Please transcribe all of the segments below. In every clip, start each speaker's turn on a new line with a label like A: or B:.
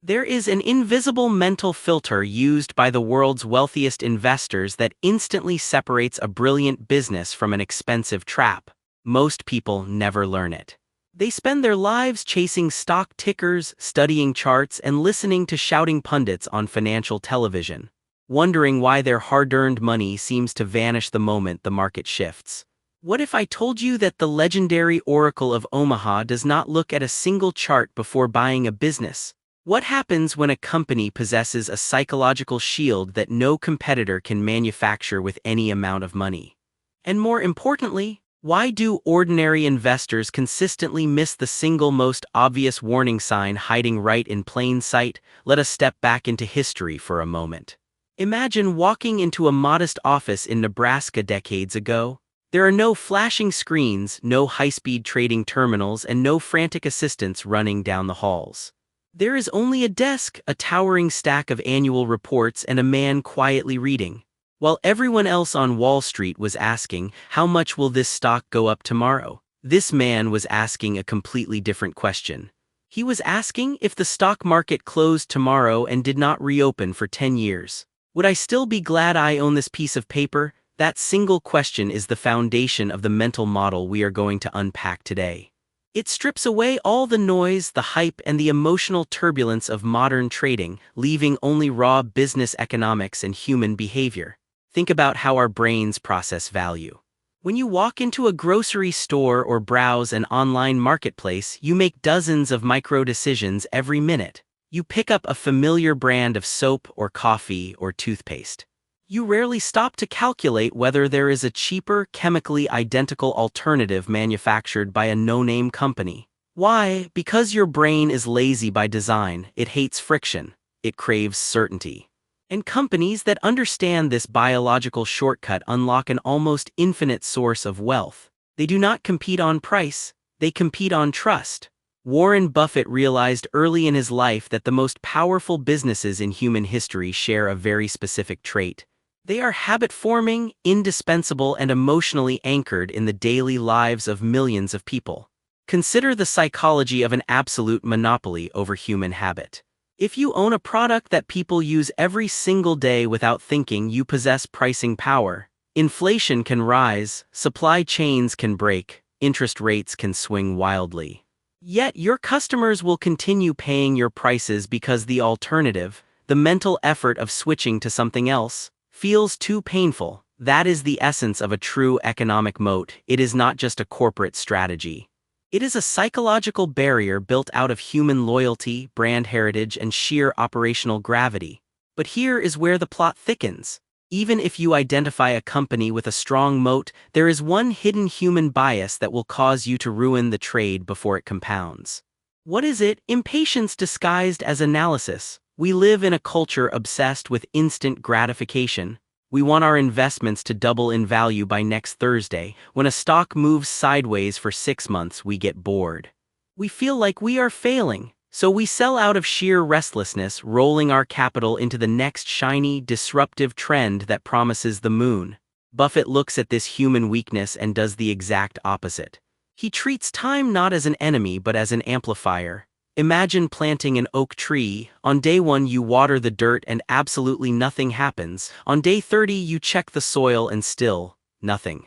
A: There is an invisible mental filter used by the world's wealthiest investors that instantly separates a brilliant business from an expensive trap. Most people never learn it. They spend their lives chasing stock tickers, studying charts, and listening to shouting pundits on financial television, wondering why their hard-earned money seems to vanish the moment the market shifts. What if I told you that the legendary Oracle of Omaha does not look at a single chart before buying a business? What happens when a company possesses a psychological shield that no competitor can manufacture with any amount of money? And more importantly, why do ordinary investors consistently miss the single most obvious warning sign hiding right in plain sight? Let us step back into history for a moment. Imagine walking into a modest office in Nebraska decades ago. There are no flashing screens, no high-speed trading terminals, and no frantic assistants running down the halls. There is only a desk, a towering stack of annual reports, and a man quietly reading. While everyone else on Wall Street was asking, how much will this stock go up tomorrow? This man was asking a completely different question. He was asking, if the stock market closed tomorrow and did not reopen for 10 years, would I still be glad I own this piece of paper? That single question is the foundation of the mental model we are going to unpack today. It strips away all the noise, the hype, and the emotional turbulence of modern trading, leaving only raw business economics and human behavior. Think about how our brains process value. When you walk into a grocery store or browse an online marketplace, you make dozens of micro decisions every minute. You pick up a familiar brand of soap or coffee or toothpaste. You rarely stop to calculate whether there is a cheaper, chemically identical alternative manufactured by a no-name company. Why? Because your brain is lazy by design. It hates friction. It craves certainty. And companies that understand this biological shortcut unlock an almost infinite source of wealth. They do not compete on price. They compete on trust. Warren Buffett realized early in his life that the most powerful businesses in human history share a very specific trait. They are habit-forming, indispensable, and emotionally anchored in the daily lives of millions of people. Consider the psychology of an absolute monopoly over human habit. If you own a product that people use every single day without thinking, you possess pricing power. Inflation can rise, supply chains can break, interest rates can swing wildly. Yet your customers will continue paying your prices because the alternative, the mental effort of switching to something else, feels too painful. That is the essence of a true economic moat. It is not just a corporate strategy. It is a psychological barrier built out of human loyalty, brand heritage, and sheer operational gravity. But here is where the plot thickens. Even if you identify a company with a strong moat, there is one hidden human bias that will cause you to ruin the trade before it compounds. What is it? Impatience disguised as analysis. We live in a culture obsessed with instant gratification. We want our investments to double in value by next Thursday. When a stock moves sideways for 6 months, we get bored. We feel like we are failing, so we sell out of sheer restlessness, rolling our capital into the next shiny, disruptive trend that promises the moon. Buffett looks at this human weakness and does the exact opposite. He treats time not as an enemy but as an amplifier. Imagine planting an oak tree. On day 1 you water the dirt and absolutely nothing happens. On day 30 you check the soil and still, nothing.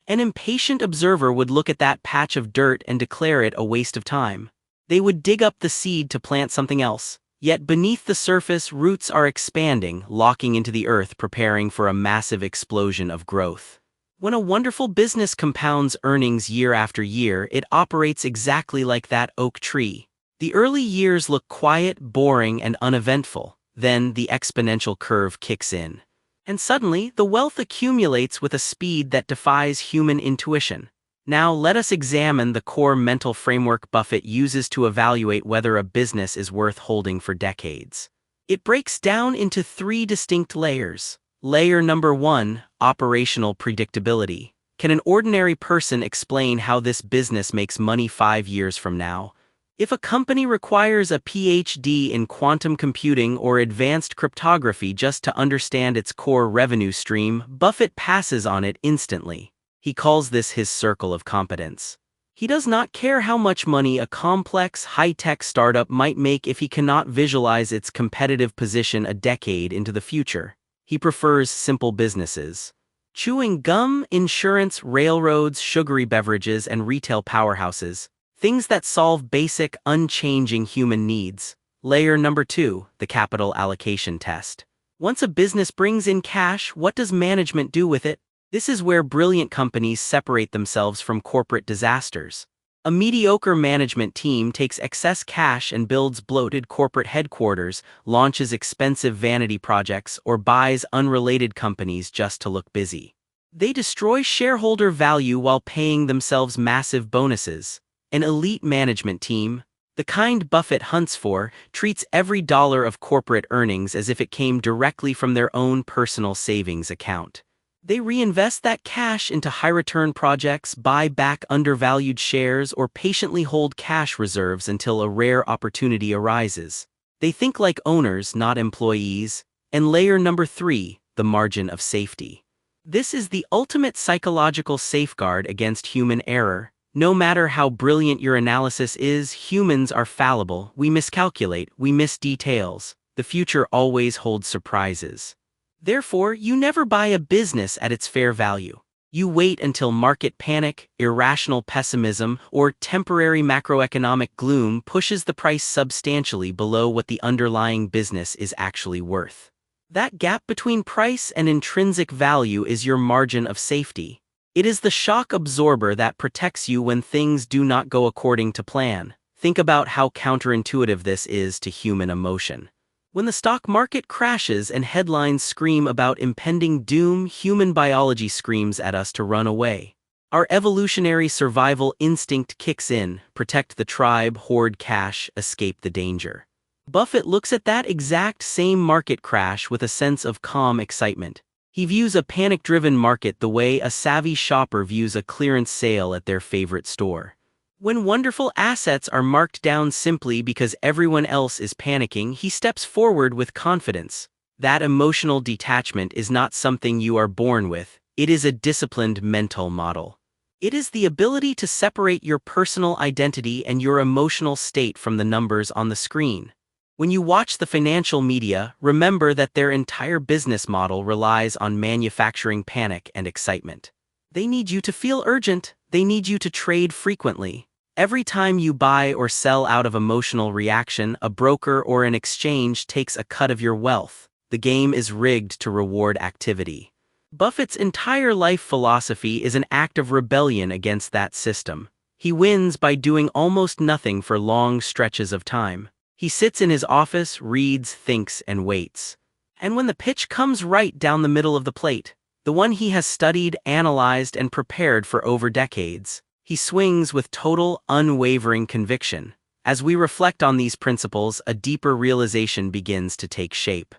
A: An impatient observer would look at that patch of dirt and declare it a waste of time. They would dig up the seed to plant something else. Yet beneath the surface, roots are expanding, locking into the earth, preparing for a massive explosion of growth. When a wonderful business compounds earnings year after year, it operates exactly like that oak tree. The early years look quiet, boring, and uneventful. Then the exponential curve kicks in. And suddenly, the wealth accumulates with a speed that defies human intuition. Now let us examine the core mental framework Buffett uses to evaluate whether a business is worth holding for decades. It breaks down into 3 distinct layers. Layer number 1, operational predictability. Can an ordinary person explain how this business makes money 5 years from now? If a company requires a PhD in quantum computing or advanced cryptography just to understand its core revenue stream, Buffett passes on it instantly. He calls this his circle of competence. He does not care how much money a complex, high-tech startup might make if he cannot visualize its competitive position a decade into the future. He prefers simple businesses. Chewing gum, insurance, railroads, sugary beverages, and retail powerhouses. Things that solve basic, unchanging human needs. Layer number 2, the capital allocation test. Once a business brings in cash, what does management do with it? This is where brilliant companies separate themselves from corporate disasters. A mediocre management team takes excess cash and builds bloated corporate headquarters, launches expensive vanity projects, or buys unrelated companies just to look busy. They destroy shareholder value while paying themselves massive bonuses. An elite management team, the kind Buffett hunts for, treats every dollar of corporate earnings as if it came directly from their own personal savings account. They reinvest that cash into high-return projects, buy back undervalued shares, or patiently hold cash reserves until a rare opportunity arises. They think like owners, not employees. And layer number 3, the margin of safety. This is the ultimate psychological safeguard against human error. No matter how brilliant your analysis is, humans are fallible. We miscalculate, we miss details. The future always holds surprises. Therefore, you never buy a business at its fair value. You wait until market panic, irrational pessimism, or temporary macroeconomic gloom pushes the price substantially below what the underlying business is actually worth. That gap between price and intrinsic value is your margin of safety. It is the shock absorber that protects you when things do not go according to plan. Think about how counterintuitive this is to human emotion. When the stock market crashes and headlines scream about impending doom, human biology screams at us to run away. Our evolutionary survival instinct kicks in: protect the tribe, hoard cash, escape the danger. Buffett looks at that exact same market crash with a sense of calm excitement. He views a panic-driven market the way a savvy shopper views a clearance sale at their favorite store. When wonderful assets are marked down simply because everyone else is panicking, he steps forward with confidence. That emotional detachment is not something you are born with, it is a disciplined mental model. It is the ability to separate your personal identity and your emotional state from the numbers on the screen. When you watch the financial media, remember that their entire business model relies on manufacturing panic and excitement. They need you to feel urgent, they need you to trade frequently. Every time you buy or sell out of emotional reaction, a broker or an exchange takes a cut of your wealth. The game is rigged to reward activity. Buffett's entire life philosophy is an act of rebellion against that system. He wins by doing almost nothing for long stretches of time. He sits in his office, reads, thinks, and waits. And when the pitch comes right down the middle of the plate, the one he has studied, analyzed, and prepared for over decades, he swings with total, unwavering conviction. As we reflect on these principles, a deeper realization begins to take shape.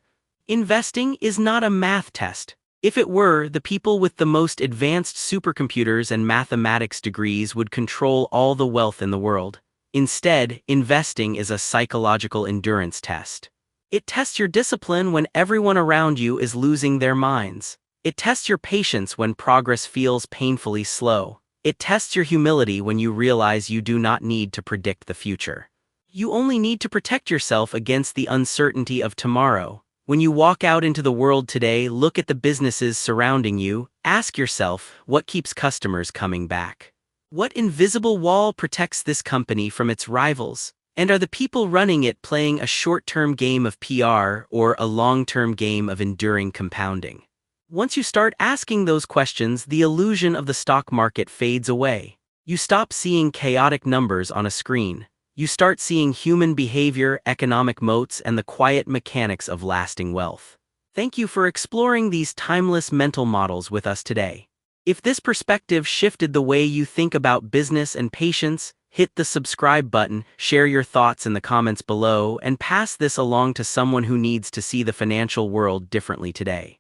A: Investing is not a math test. If it were, the people with the most advanced supercomputers and mathematics degrees would control all the wealth in the world. Instead, investing is a psychological endurance test. It tests your discipline when everyone around you is losing their minds. It tests your patience when progress feels painfully slow. It tests your humility when you realize you do not need to predict the future. You only need to protect yourself against the uncertainty of tomorrow. When you walk out into the world today, look at the businesses surrounding you. Ask yourself, what keeps customers coming back? What invisible wall protects this company from its rivals? And are the people running it playing a short-term game of PR or a long-term game of enduring compounding? Once you start asking those questions, the illusion of the stock market fades away. You stop seeing chaotic numbers on a screen. You start seeing human behavior, economic moats, and the quiet mechanics of lasting wealth. Thank you for exploring these timeless mental models with us today. If this perspective shifted the way you think about business and patience, hit the subscribe button, share your thoughts in the comments below, and pass this along to someone who needs to see the financial world differently today.